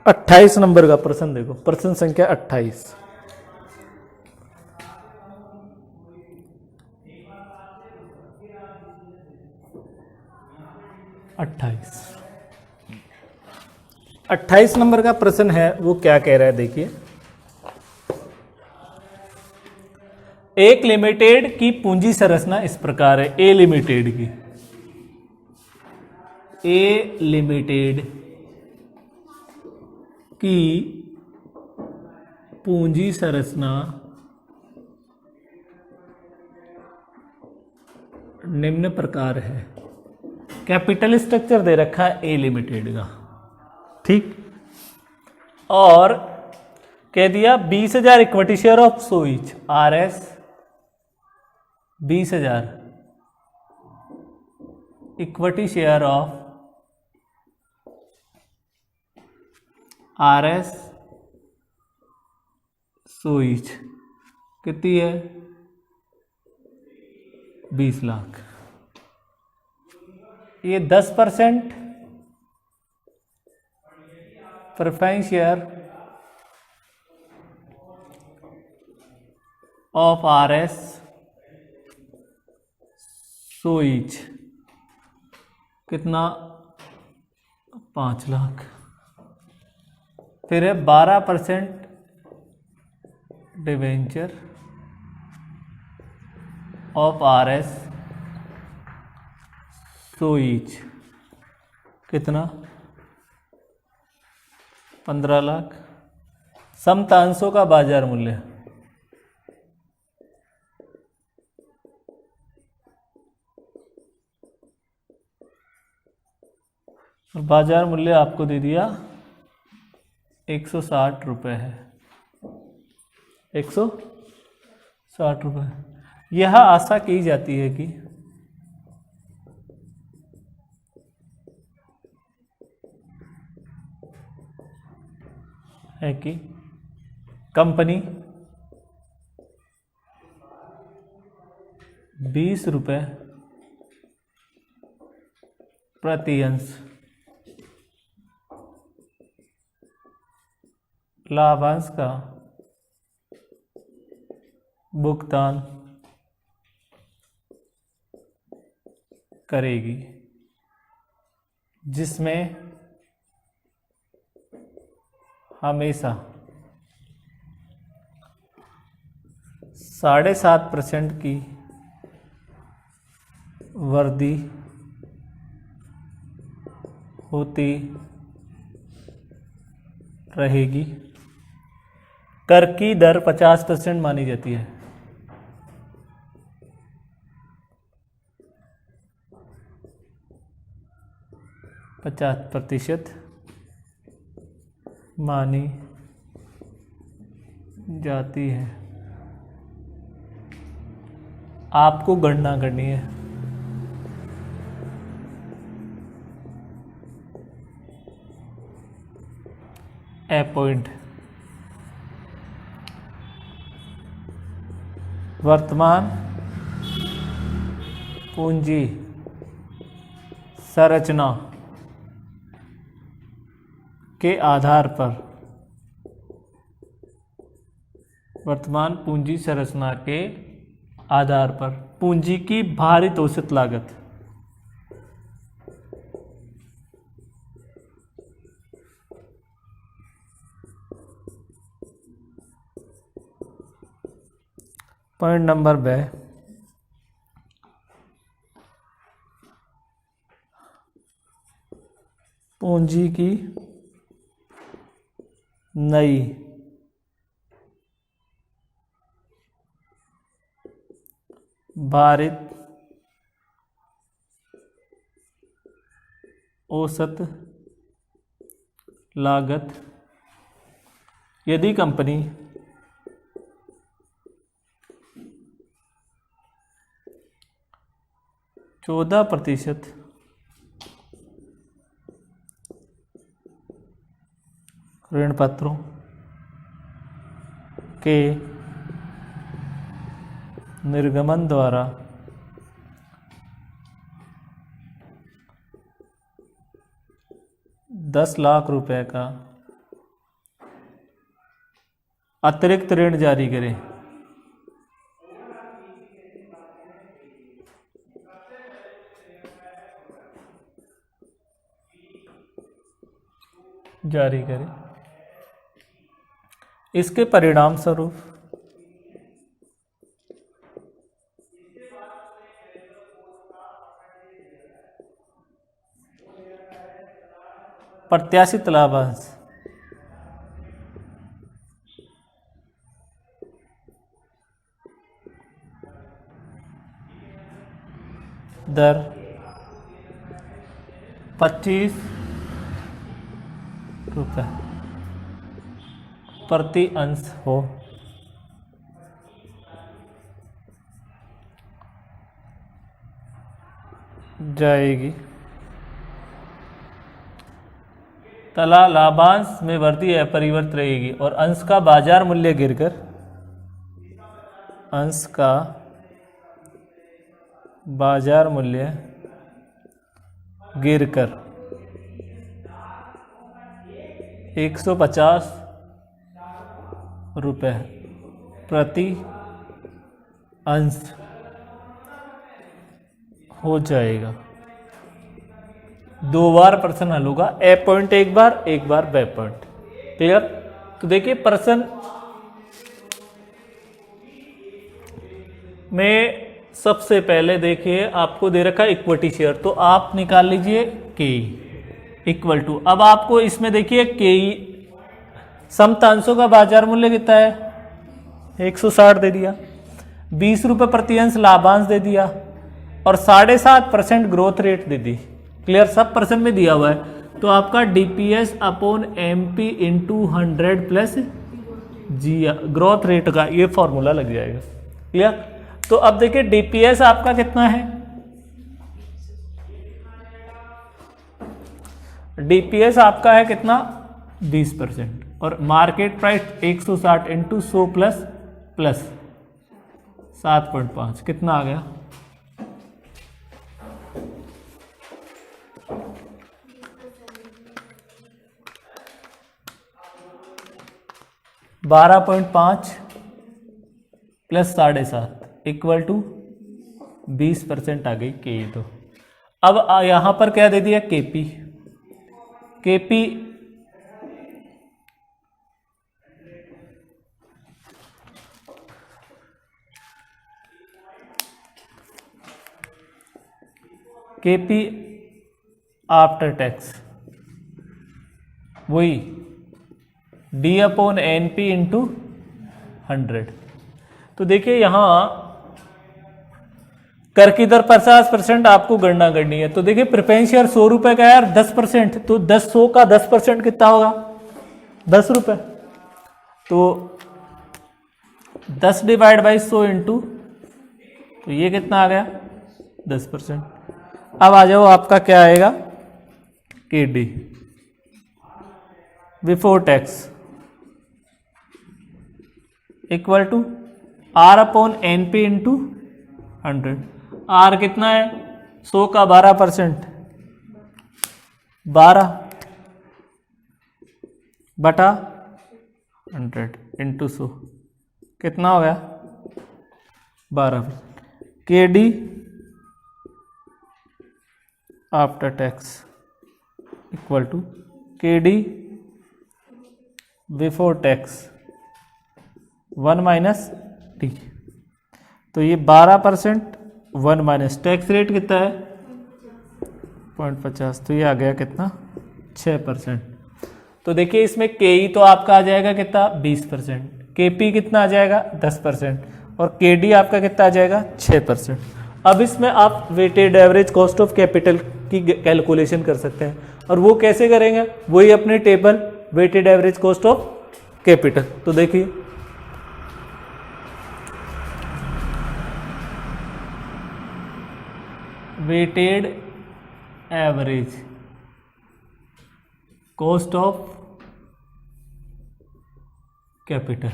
अट्ठाईस नंबर का प्रश्न देखो, प्रश्न संख्या 28। 28 नंबर का प्रश्न है, वो क्या कह रहा है देखिए। एक लिमिटेड की पूंजी संरचना इस प्रकार है। ए लिमिटेड की, ए लिमिटेड की पूंजी संरचना निम्न प्रकार है। कैपिटल स्ट्रक्चर दे रखा है ए लिमिटेड का, ठीक। और कह दिया 20,000 इक्विटी शेयर ऑफ सोइच R S, 20,000 equity share of R S सोइच कितनी है? 20 लाख। ये 10% preference share of R S सोइच कितना? 5 लाख। फिर है 12% डिवेंचर ऑफ आर एस सोइच कितना? 15 लाख। समतांशों का बाजार मूल्य आपको दे दिया 160 रुपये है। 160 रुपये। यह आशा की जाती है कि कंपनी 20 रुपये प्रति अंश लाभांश का भुगतान करेगी, जिसमें हमेशा 7.5% की वृद्धि होती रहेगी। कर की दर 50% मानी जाती है। %50 मानी जाती है। आपको गणना करनी है। ए पॉइंट वर्तमान पूंजी संरचना के आधार पर, वर्तमान पूंजी संरचना के आधार पर पूंजी की भारित औसत लागत पॉइंट नंबर ब, पूंजी की नई भारित औसत लागत यदि कंपनी %14 ऋण पत्रों के निर्गमन द्वारा ₹10,00,000 का अतिरिक्त ऋण जारी करें। इसके परिणाम स्वरूप प्रत्याशित लाभांश दर ₹25 प्रति अंश हो जाएगी तला लाभांश में वृद्धि अपरिवर्तित रहेगी और अंश का बाजार मूल्य गिरकर ₹150 प्रति अंश हो जाएगा। 2 बार प्रश्न हल होगा, ए पॉइंट एक बार बे पॉइंट। क्लियर? तो देखिए प्रश्न में सबसे पहले देखिए आपको दे रखा है इक्विटी शेयर, तो आप निकाल लीजिए के इक्वल टू, अब आपको इसमें देखिए के समतांशों का बाजार मूल्य कितना है 160 दे दिया, ₹20 प्रति अंश लाभांश दे दिया और 7.5% ग्रोथ रेट दे दी। क्लियर? सब परसेंट में दिया हुआ है, तो आपका DPS upon MP into 100 plus G growth rate का ये फॉर्मूला लग जाएगा। क्लियर? तो अब देखिए डीपीएस आपका कितना है, डीपीएस आपका है कितना 20% और मार्केट प्राइस 160 इंटू 100 प्लस 7.5 कितना आ गया 12.5 प्लस 7.5 इक्वल टू 20% आ गई के। तो अब यहां पर क्या दे दिया KP, KP KP after tax वही D upon N P into 100। तो देखिए यहां कर की दर 50% आपको गणना करनी है। तो देखिए प्रेफरेंस शेयर 100 रुपए का यार 10%, तो 100 का 10% कितना होगा 10 रुपए, तो 10 डिवाइड बाई 100 इंटू, तो ये कितना आ गया 10%। अब आ जाओ आपका क्या आएगा K D before tax equal to R upon N P into 100। R कितना है 100 का 12%, 12 बटा 100 इंटू 100 कितना हो गया 12%। K D after tax equal to K D before tax 1 minus T. तो ये 12% 1 माइनस टैक्स रेट कितना है 0.50, तो ये आ गया कितना 6%। तो देखिए इसमें के ई तो आपका आ जाएगा कितना 20%, के पी कितना आ जाएगा 10% और के डी आपका कितना आ जाएगा 6%। अब इसमें आप weighted average cost of capital की कैलकुलेशन कर सकते हैं। और वो कैसे करेंगे, वही अपने table weighted average cost of capital. तो देखिए weighted average cost of capital,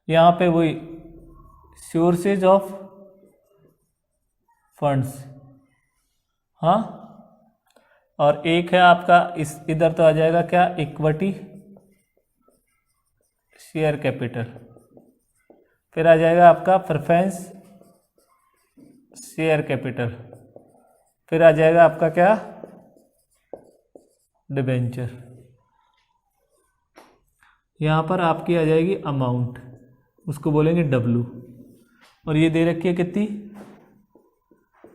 यहां पे वही सोर्सेज ऑफ फंड्स, हाँ, और एक है आपका इस इधर तो आ जाएगा क्या, इक्विटी शेयर कैपिटल, फिर आ जाएगा आपका प्रेफरेंस शेयर कैपिटल, फिर आ जाएगा आपका क्या, डिबेंचर। यहाँ पर आपकी आ जाएगी अमाउंट, उसको बोलेंगे डब्लू, और ये दे रखी है कितनी,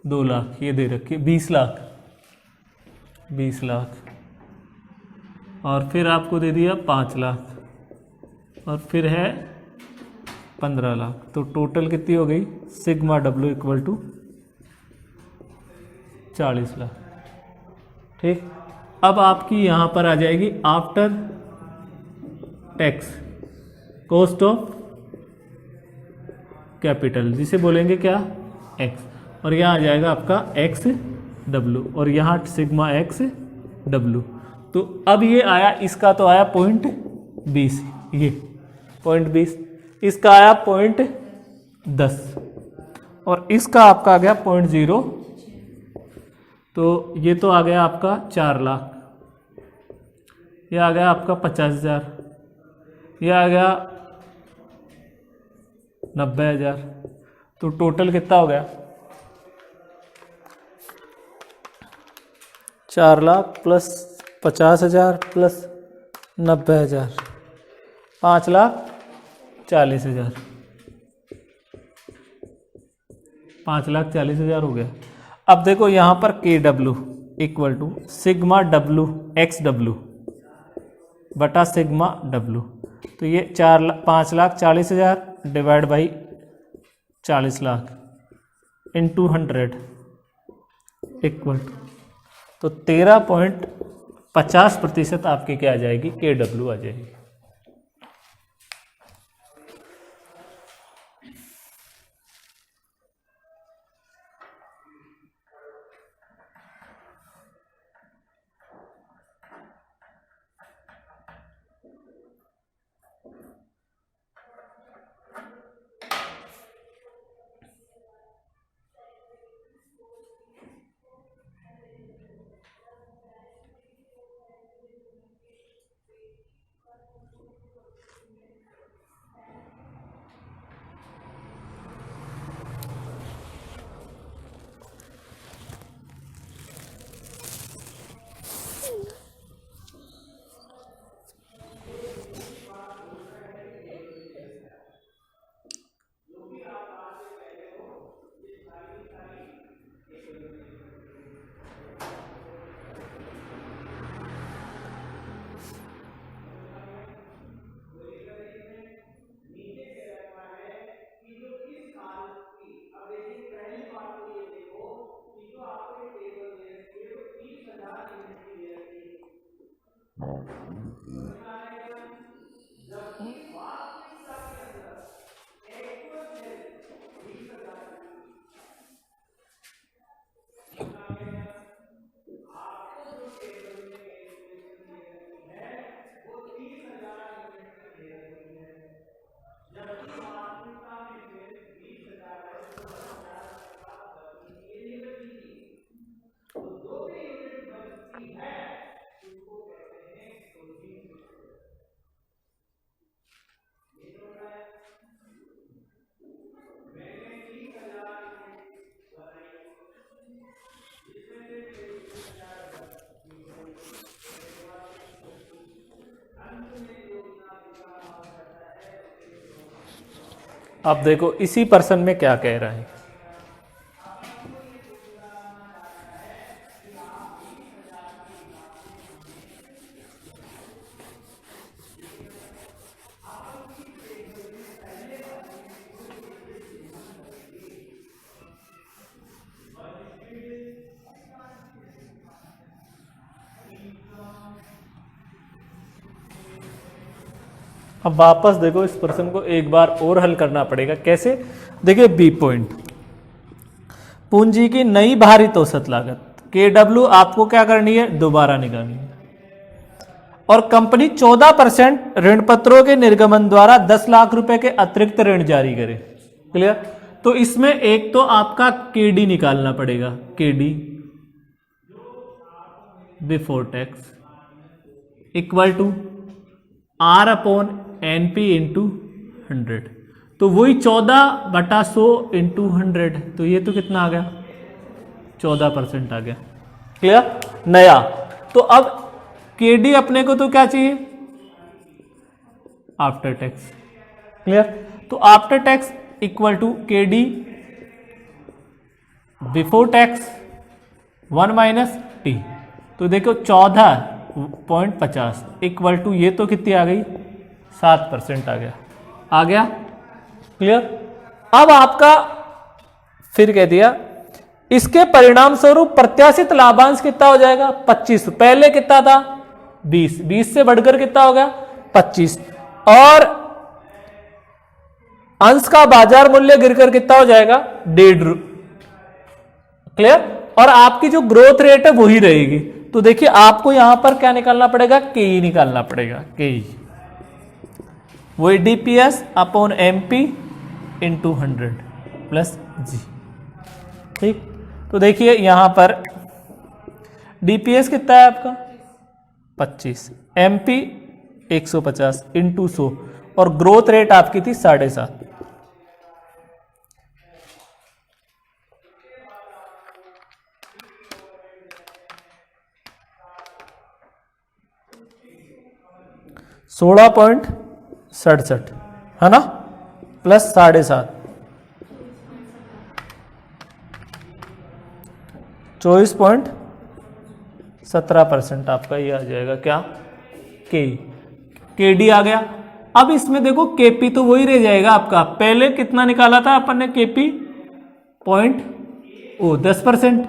2 लाख, ये दे रखी है 20 लाख, 20 लाख, और फिर आपको दे दिया 5 लाख, और फिर है 15 लाख। तो टोटल कितनी हो गई, sigma W equal to 40 lakh. ठीक, अब आपकी यहाँ पर आ जाएगी after tax cost of capital, जिसे बोलेंगे क्या, एक्स, और यहाँ आ जाएगा आपका एक्स डब्लू, और यहाँ सिग्मा एक्स डब्लू। तो अब ये आया, इसका तो आया 0.20, ये 0.20, इसका आया 0.10, और इसका आपका आ गया 0.0, तो ये तो आ गया आपका 4 लाख, ये आ गया आपका 50,000, ये आ गया 90,000। तो टोटल कितना हो गया, 4 लाख प्लस 50,000 प्लस 90,000, 5,40,000, 5,40,000 हो गया। अब देखो यहाँ पर K W equal to sigma W X W बटा सिग्मा डब्लू, तो ये 5,40,000 divide by 40 lakh into 100 equal to, तो 13.50% आपकी क्या आ जाएगी, के डब्लू आ जाएगी। अब देखो इसी पर्सन में क्या कह रहा है, अब वापस देखो इस प्रश्न को एक बार और हल करना पड़ेगा। कैसे? देखिए बी पॉइंट, पूंजी की नई भारित औसत लागत KW आपको क्या करनी है? दोबारा निकालनी है। और कंपनी 14% ऋण पत्रों के निर्गमन द्वारा 10 लाख रुपए के अतिरिक्त ऋण जारी करे। क्लियर? तो इसमें एक तो आपका KD निकालना पड़ेगा, KD before tax equal to R/NP into 100। तो वही 14/100 इंटू 100, तो ये तो कितना आ गया? 14% आ गया। क्लियर? नया। तो अब KD अपने को तो क्या चाहिए? After tax. क्लियर? तो after tax equal to KD before tax 1 minus T। तो देखो 14.50 इक्वल टू ये तो कितनी आ गई? 7% आ गया। आ गया? क्लियर? अब आपका फिर कह दिया इसके परिणाम स्वरूप प्रत्याशित लाभांश कितना हो जाएगा? 25। पहले कितना था? 20। 20 से बढ़कर कितना हो गया? 25। और अंश का बाजार मूल्य गिरकर कितना हो जाएगा? 1.5। क्लियर? और आपकी जो ग्रोथ रेट है वही रहेगी। तो देखिए आपको यहां पर क्या निकालना पड़ेगा? KE निकालना पड़ेगा। KE वही DPS/MP इंटू 100 प्लस G। ठीक? तो देखिए यहां पर DPS कितना है आपका? 25, MP 150 इंटू 100 और ग्रोथ रेट आपकी थी 7.5। $16.67 है ना, प्लस 7.5 24.17% आपका ये आ जाएगा क्या? KD आ गया। अब इसमें देखो KP तो वही रह जाएगा आपका। पहले कितना निकाला था अपन ने? KP 10%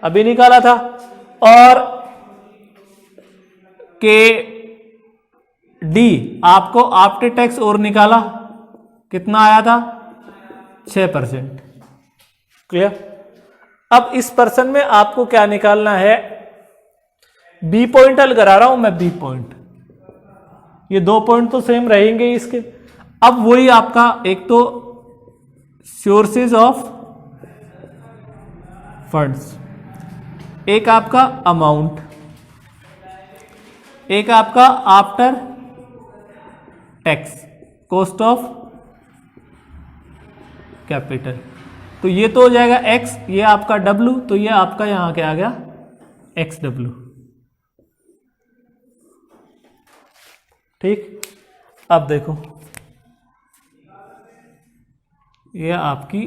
अभी निकाला था। और KD आपको आफ्टर टैक्स और निकाला, कितना आया था? 6%। क्लियर? अब इस पर्सन में आपको क्या निकालना है? बी पॉइंट हल करा रहा हूं मैं। बी पॉइंट, ये 2 पॉइंट तो सेम रहेंगे इसके। अब वही आपका एक तो सोर्सेज ऑफ फंड्स, एक आपका अमाउंट, एक आपका after tax cost of capital. तो ये तो हो जाएगा X, ये आपका W, तो ये आपका यहां क्या आ गया? XW। ठीक? अब देखो ये आपकी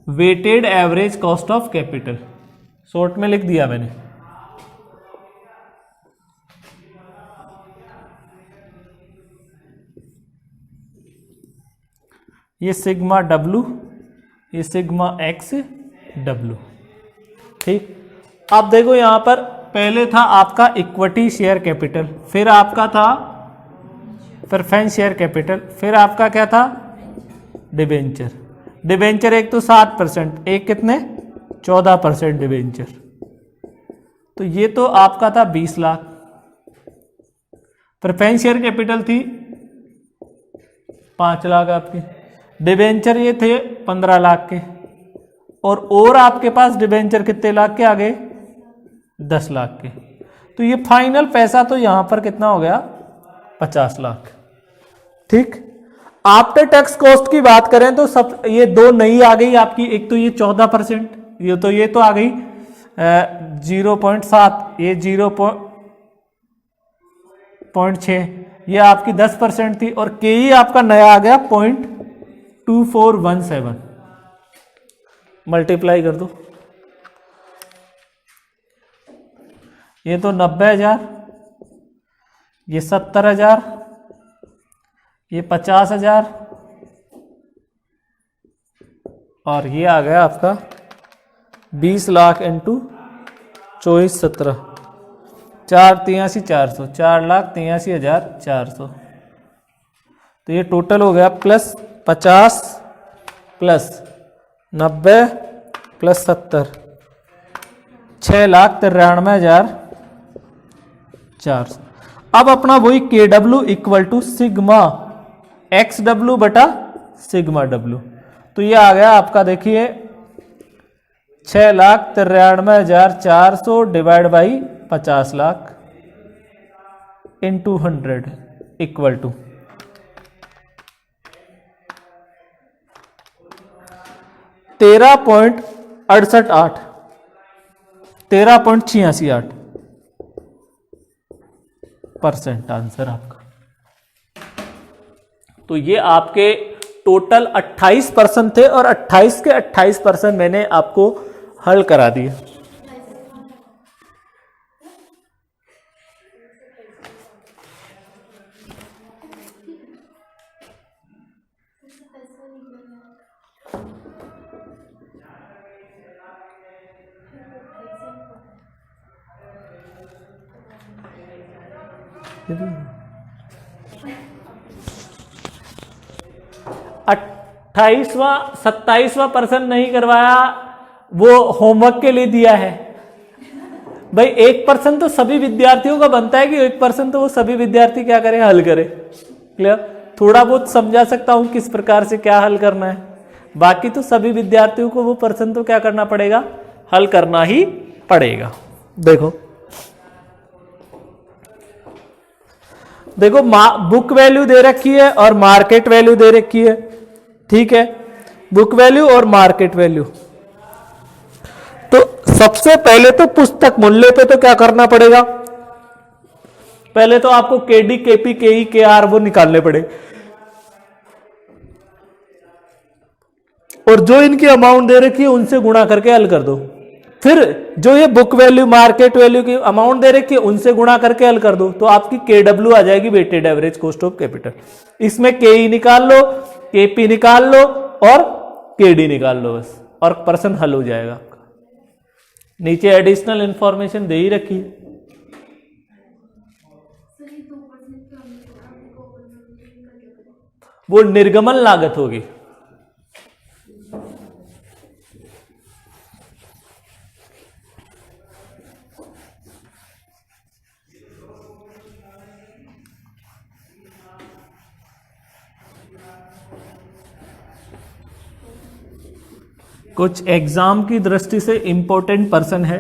weighted average cost of capital, short में लिख दिया मैंने। ये सिग्मा W, ये सिग्मा XW। ठीक? अब देखो यहां पर पहले था आपका इक्विटी शेयर कैपिटल, फिर आपका था प्रेफरेंस शेयर कैपिटल, फिर आपका क्या था? डिबेंचर। डिबेंचर एक तो 7%, एक कितने? 14% डिबेंचर। तो ये तो आपका था 20 लाख। प्रेफरेंस शेयर कैपिटल थी 5 लाख आपकी। डिबेंचर ये थे 15 लाख के। और आपके पास डिबेंचर कितने लाख के आ गए? 10 लाख के। तो ये फाइनल पैसा तो यहां पर कितना हो गया? 50 लाख। ठीक? आफ्टर टैक्स कॉस्ट की बात करें तो सब ये 2 नई आ गई आपकी। एक तो ये 14%, ये तो आ गई 0.7, ये 0.6, ये आपकी 10% थी। और KE आपका नया आ गया 0.2417। मल्टीप्लाई कर दो, ये तो 90,000, ये 70,000, ये 50,000 और ये आ गया आपका 20 लाख इंटू 2417। 4,83,400, 4,83,400। तो ये टोटल हो गया प्लस 50 प्लस 90 प्लस 70, 6,93,400। अब अपना वही K W equal to sigma X W बटा सिग्मा डब्ल्यू। तो ये आ गया आपका, देखिए 6,93,400 divide by 50 lakh into 100 equal to 13.68, 13.8% answer आपका। तो ये आपके टोटल 28% थे और 28 के 28% मैंने आपको हल करा दिए। अट्ठाईसवां 27% नहीं करवाया, वो होमवर्क के लिए दिया है भाई। 1% तो सभी विद्यार्थियों का बनता है कि 1% तो वो सभी विद्यार्थी क्या करें, हल करें। क्लियर? थोड़ा बहुत समझा सकता हूं किस प्रकार से क्या हल करना है, बाकी तो सभी विद्यार्थियों को वो % तो क्या करना पड़ेगा, हल करना ही पड़ेगा। देखो बुक वैल्यू दे रखी है और मार्केट वैल्यू दे रखी है, ठीक है। बुक वैल्यू और मार्केट वैल्यू, तो सबसे पहले तो पुस्तक मूल्य पे तो क्या करना पड़ेगा, पहले तो आपको केडी केपी केई के आर वो निकालने पड़े, और जो इनकी अमाउंट दे रखी है उनसे गुणा करके हल कर दो। फिर जो ये बुक वैल्यू मार्केट वैल्यू की अमाउंट दे रखी है उनसे गुणा करके हल कर दो, तो आपकी के डब्ल्यू आ जाएगी, weighted average cost of capital. इसमें के ई निकाल लो, केपी निकाल लो और केडी निकाल लो बस, और पर्सन हल हो जाएगा आपका। नीचे एडिशनल इंफॉर्मेशन दे ही रखी है। वो निर्गमन लागत होगी। कुछ एग्जाम की दृष्टि से इंपॉर्टेंट पर्सन है,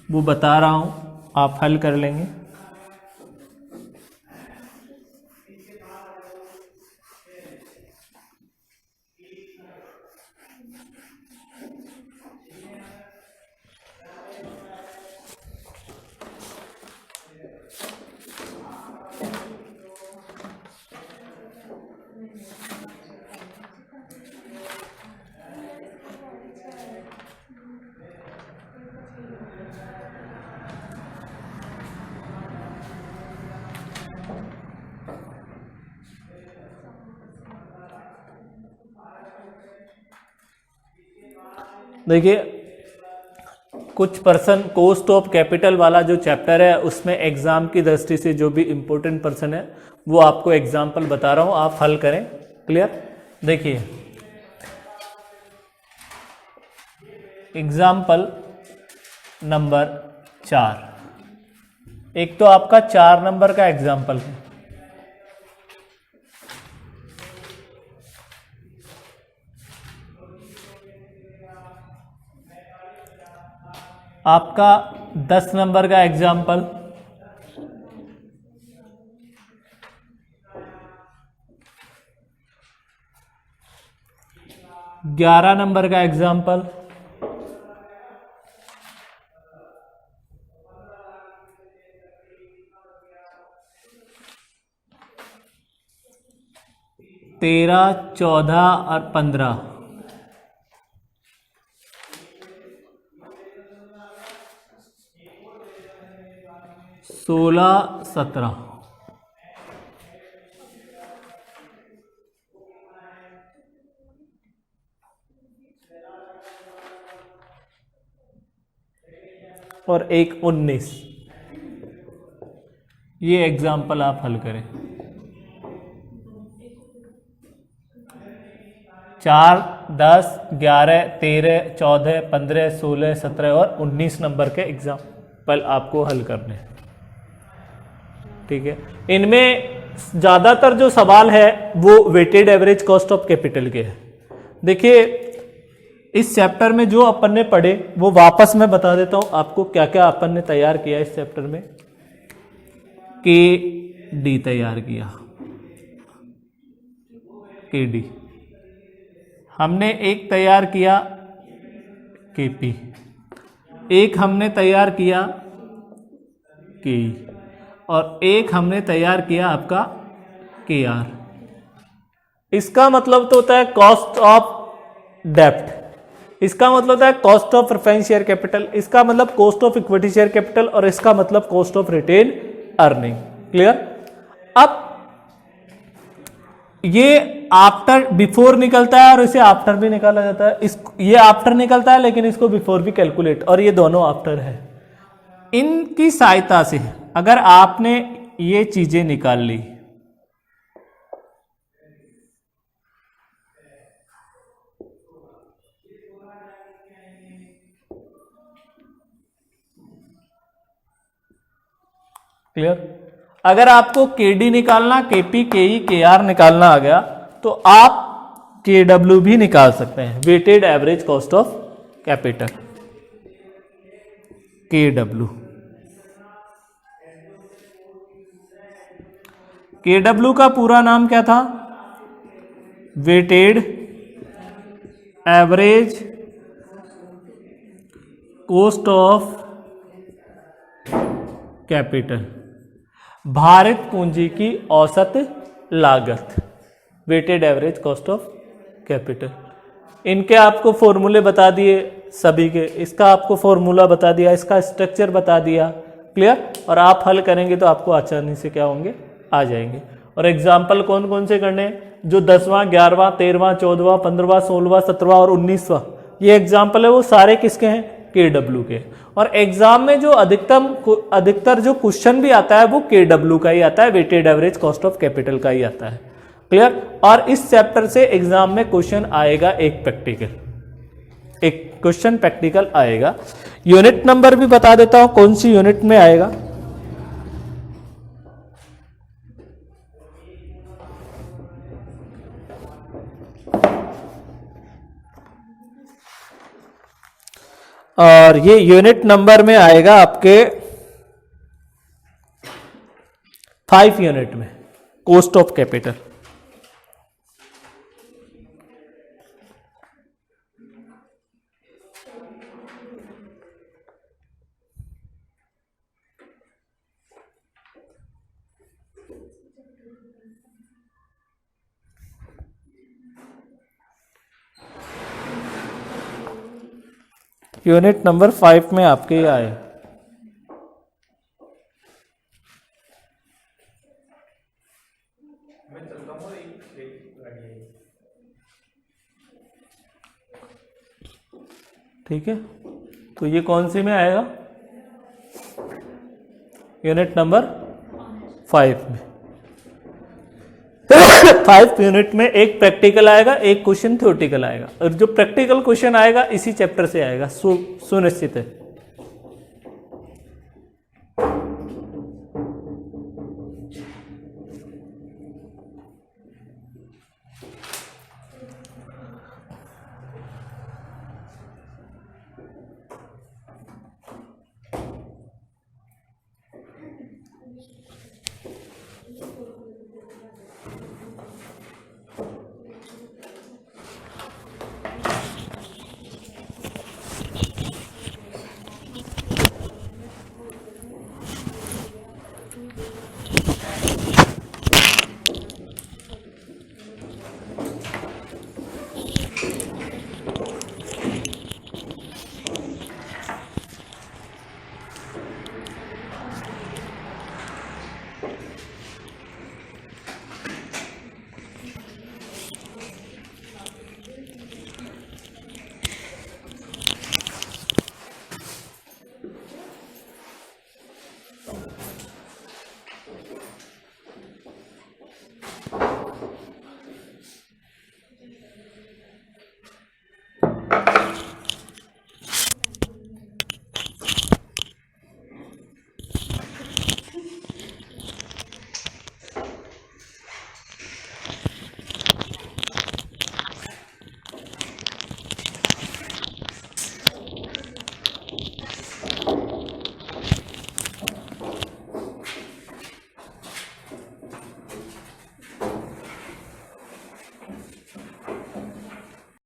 वो बता रहा हूं, आप हल कर लेंगे। देखिए कुछ पर्सन कॉस्ट ऑफ कैपिटल वाला जो चैप्टर है उसमें एग्जाम की दृष्टि से जो भी इंपॉर्टेंट पर्सन है वो आपको एग्जाम्पल बता रहा हूं, आप हल करें। क्लियर? देखिए एग्जाम्पल नंबर 4, एक तो आपका 4 नंबर का एग्जाम्पल है। आपका 10 नंबर का एग्जाम्पल, ग्यारह नंबर का एग्जाम्पल, तेरह, 14 और 15, 16, 17। और एक 19। ये एग्जाम्पल आप हल करें। 4, 10, 11, 13, 14, 15, 16, 17 और 19 नंबर के एग्जाम्पल आपको हल करने हैं। ठीक है, इनमें ज़्यादातर जो सवाल है वो weighted average cost of capital के हैं। देखिए, इस चैप्टर में जो अपन ने पढ़े वो वापस मैं बता देता हूं आपको क्या क्या अपन ने तैयार किया इस चैप्टर में। के डी तैयार किया, के डी हमने एक तैयार किया, केपी एक हमने तैयार किया, के और एक हमने तैयार किया आपका के आर। इसका मतलब तो होता है कॉस्ट ऑफ डेप्ट, इसका मतलब होता है cost of preference share capital, इसका मतलब cost of equity share capital और इसका मतलब cost of retained earning. Clear? अब ये आफ्टर बिफोर निकलता है और इसे आफ्टर भी निकाला जाता है। ये आफ्टर निकलता है लेकिन इसको बिफोर भी कैलकुलेट, और ये दोनों आफ्टर है। इनकी सहायता से अगर आपने ये चीजें निकाल ली, क्लियर? अगर आपको केडी निकालना, केपी, केई, केआर निकालना आ गया तो आप केडब्ल्यू भी निकाल सकते हैं, weighted average cost of capital, KW. KW का पूरा नाम क्या था? Weighted average cost of capital, भारित पूंजी की औसत लागत, weighted average cost of capital. इनके आपको फॉर्मूले बता दिए सभी के, इसका आपको फॉर्मूला बता दिया, इसका स्ट्रक्चर बता दिया। क्लियर? और आप हल करेंगे तो आपको आसानी से क्या होंगे, आ जाएंगे। और एग्जाम्पल कौन कौन से करने हैं? जो 10वां, 11वां, 13वां, 14वां, 15वां, 16वां, 17वां और 19वां ये एग्जाम्पल है वो सारे किसके हैं? केडब्ल्यू के। और एग्जाम में जो अधिकतर जो क्वेश्चन भी आता है वो केडब्ल्यू का ही आता है, weighted average cost of capital का ही आता है। क्लियर? और इस चैप्टर से एग्जाम में क्वेश्चन आएगा एक प्रैक्टिकल, एक क्वेश्चन प्रैक्टिकल आएगा। यूनिट नंबर भी बता देता हूं कौन सी यूनिट में आएगा। और ये यूनिट नंबर में आएगा आपके 5 यूनिट में, cost of capital. Unit number 5 में आपके ये आए। ठीक है, तो ये कौन सी में आएगा? यूनिट नंबर 5 में। 5 यूनिट में एक प्रैक्टिकल आएगा, एक क्वेश्चन थ्योरेटिकल आएगा, और जो प्रैक्टिकल क्वेश्चन आएगा इसी चैप्टर से आएगा, सुनिश्चित है।